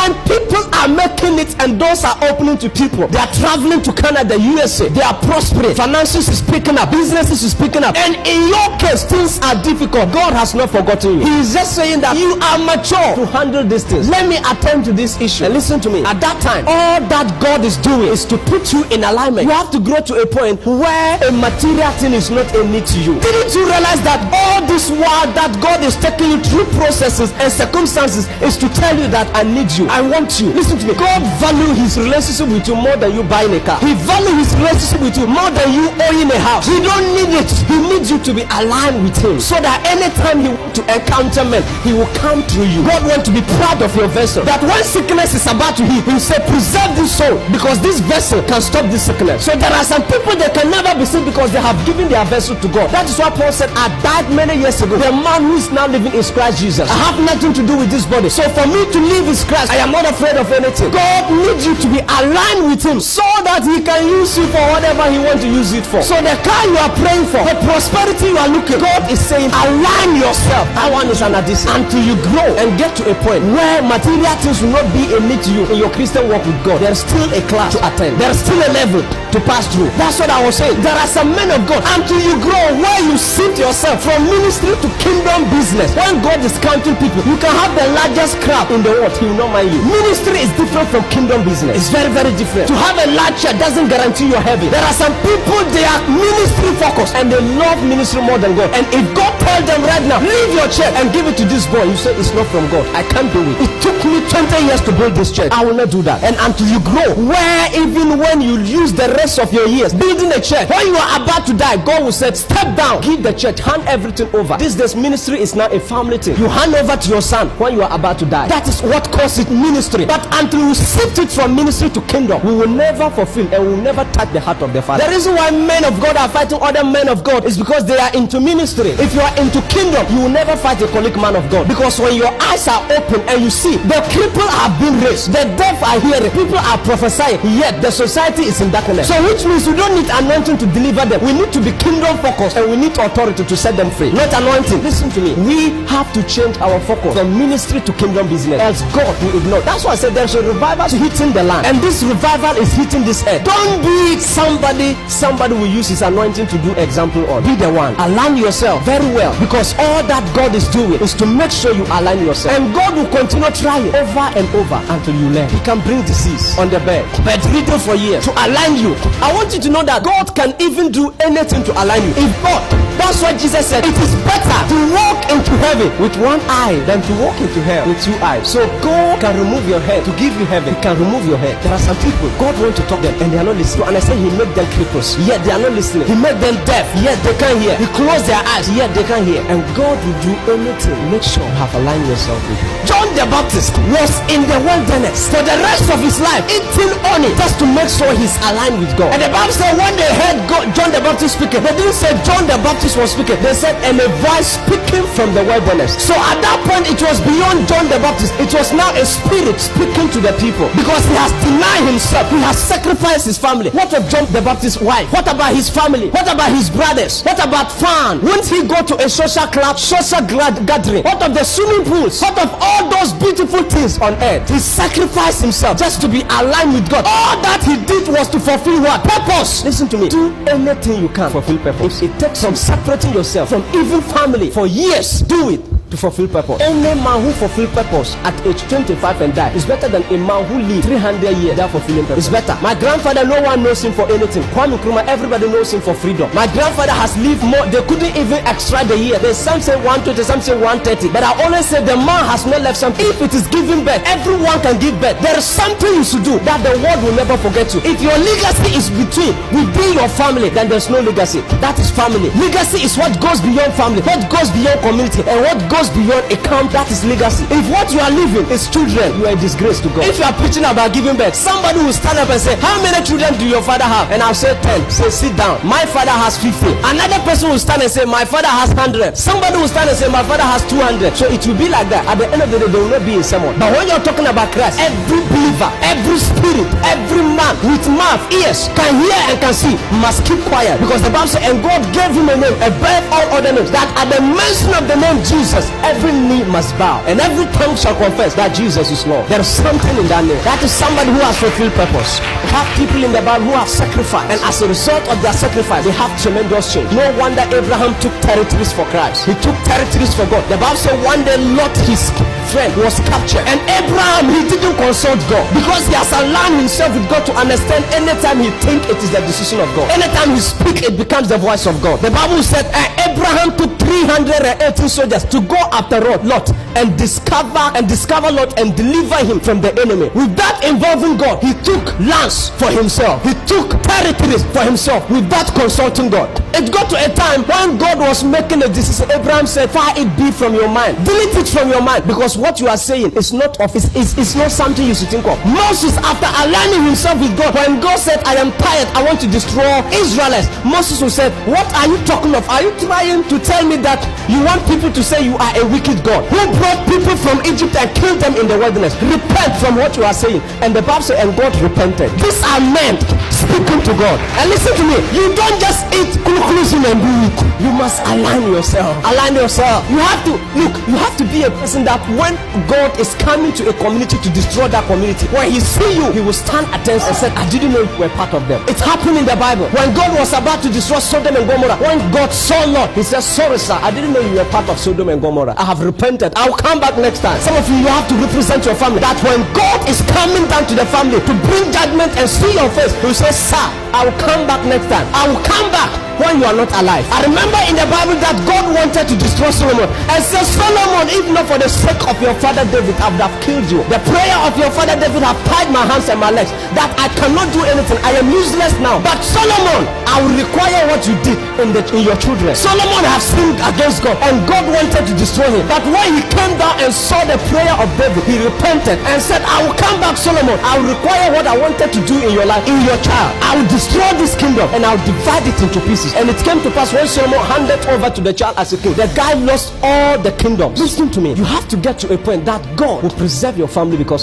And people are making it, and doors are opening to people. They are traveling to Canada, USA. They are prospering. Finances is picking up. Businesses is picking up. And in your case, things are difficult. God has not forgotten you. He is just saying that you are mature to handle these things. Let me attend to this issue. And listen to me. At that time, all that God is doing is to put you in alignment. You have to grow to a point where a material thing is not a need to you. Didn't you realize that all this while that God is taking you through processes and circumstances is to tell you that I need you, I want you? Listen to me. God value his relationship with you more than you buying a car. He value his relationship with you more than you owning a house. He don't need it. He needs you to be aligned with him, so that anytime he wants to encounter men, he will come through you. God wants to be proud of your vessel, that when sickness is about to hit, he will say, preserve this soul, because this vessel can stop this sickness. So there are some people that can never be saved because they have given their vessel to God. That is why Paul said, I died many years ago. The man who is now living is Christ Jesus. I have nothing to do with this body. So for me to live is Christ. I am not afraid of anything. God needs you to be aligned with him, so that he can use you for whatever he wants to use it for. So the car you are praying for, the prosperity you are looking, God is saying, align yourself. That one is an addition. Until you grow and get to a point where material things will not be a need to you in your Christian walk with God, there is still a class to attend. There is still a level to pass through. That's what I was saying. There are some men of God, until you grow where you shift yourself from ministry to kingdom business. When God is counting people, you can have the largest crowd in the world, he will not mind you. Ministry is different from kingdom business. It's very, very different. To have a large church doesn't guarantee you're heavy. There are some people, they are ministry focused and they love ministry more than God. And if God tells them right now, leave your church and give it to this boy, you say it's not from God. I can't do it. It took me 20 years to build this church. I will not do that. And until you grow, where even when you use the rest of your years building a church, when you are about to die, God will say, step down, give the church, hand everything over. This ministry is now a family thing. You hand over to your son when you are about to die. That is what calls it ministry. But until we shift it from ministry to kingdom, we will never fulfill and we will never touch the heart of the Father. The reason why men of God are fighting other men of God is because they are into ministry. If you are into kingdom, you will never fight a colleague man of God, because when your eyes are open and you see the cripple are being raised, the deaf are hearing, people are prophesying, yet the society is in darkness. So which means we don't need anointing to deliver them. We need to be kingdom focused and we need authority to set them free, not anointing. Listen to me. We have to change our focus from ministry to kingdom business, else God will ignore. That's why I said there's a revival hitting the land, and this revival is hitting this earth. Don't be somebody will use his anointing to do example on. Be the one. Align yourself very well, because all that God is doing is to make sure you align yourself, and God will continue trying over and over until you learn. He can bring disease on the bed, bedridden for years, to align you. I want you to know that God can even do anything to align you. If God, that's why Jesus said it is better to walk into heaven with one eye than to walk into hell with two eyes. So God can remove your head to give you heaven. He can remove your head. There are some people, God wants to talk them and they are not listening. And I say he made them cripples, yet they are not listening. He made them deaf, yet they can't hear. He closed their eyes, yet they can't hear. And God will do anything. Make sure you have aligned yourself with him. John the Baptist was in the wilderness for the rest of his life, eating honey, just to make sure he's aligned with God. And the Bible said when they heard John the Baptist speaking, they didn't say John the Baptist was speaking. They said, and a voice speaking from the wilderness. So at that point, it was beyond John the Baptist. It was now a spirit speaking to the people, because he has denied himself. He has sacrificed his family. What of John the Baptist's wife? What about his family? What about his brothers? What about fun? Won't he go to a social club, social gathering? What of the swimming pools? What of all those beautiful things on earth? He sacrificed himself just to be aligned with God. All that he did was to fulfill what? Purpose. Listen to me. Do anything you can fulfill purpose. If it takes some separating yourself from even family for years, do it to fulfill purpose. Any man who fulfill purpose at age 25 and die is better than a man who live 300 years without fulfilling purpose. It's better. My grandfather, no one knows him for anything. Kwame Nkrumah, everybody knows him for freedom. My grandfather has lived more. They couldn't even extract the year. There's some say 120, some say 130. But I always say the man has not left something. If it is giving birth, everyone can give birth. There is something you should do that the world will never forget you. If your legacy is within your family, then there's no legacy. That is family. Legacy is what goes beyond family, what goes beyond community, and what goes beyond a camp. That is legacy. If what you are living is children, you are a disgrace to God. If you are preaching about giving birth, somebody will stand up and say, how many children do your father have? And I'll say 10. Say, sit down. My father has 50. Another person will stand and say, my father has 100. Somebody will stand and say, my father has 200. So it will be like that. At the end of the day, there will not be a sermon. But when you're talking about Christ, every believer, every spirit, every man with mouth, ears, can hear and can see, must keep quiet. Because the Bible says, and God gave him a name above all other names, that at the mention of the name Jesus, every knee must bow and every tongue shall confess that Jesus is Lord. There is something in that name. That is somebody who has fulfilled purpose. We have people in the Bible who have sacrificed, and as a result of their sacrifice, they have tremendous change. No wonder Abraham took territories for Christ. He took territories for God. The Bible said one day Lot, his friend, was captured, and Abraham, he didn't consult God because he has aligned himself with God to understand anytime he think it is the decision of God. Anytime he speak, it becomes the voice of God. The Bible said Abraham took 318 soldiers to go after Lot and discover Lot and deliver him from the enemy. Without involving God, he took lands for himself. He took territories for himself without consulting God. It got to a time when God was making a decision. Abraham said, "Far it be from your mind. Delete it from your mind, because what you are saying is not of it's not something you should think of." Moses, after aligning himself with God, when God said, "I am tired, I want to destroy Israelites," Moses will say, "What are you talking of? Are you trying to tell me that you want people to say you are a wicked God who brought people from Egypt and killed them in the wilderness? Repent from what you are saying." And the Bible says, and God repented. These are men speaking to God. And listen to me, you don't just eat conclusion and do it. You must align yourself. Align yourself. You have to look, you have to be a person that when God is coming to a community to destroy that community, when he see you, he will stand attention and say, "I didn't know you were part of them." It happened in the Bible. When God was about to destroy Sodom and Gomorrah, when God saw Lot, he said, "Sorry sir, I didn't know you were part of Sodom and Gomorrah. I have repented. I'll come back next time." Some of you have to represent your family, that when God is coming down to the family to bring judgment and see your face, he will say, "Sir, I will come back next time. I will come back when you are not alive." I remember in the Bible that God wanted to destroy Solomon and said, "Solomon, if not for the sake of your father David, I would have killed you. The prayer of your father David have tied my hands and my legs, that I cannot do anything. I am useless now. But Solomon, I will require what you did in your children." Solomon has sinned against God, and God wanted to destroy him. But when he came down and saw the prayer of David, he repented and said, "I will come back, Solomon. I will require what I wanted to do in your life, in your child. I will destroy this kingdom and I will divide it into pieces." And it came to pass when Solomon handed over to the child as a king, the guy lost all the kingdoms. Listen to me, you have to get to a point that God will preserve your family because of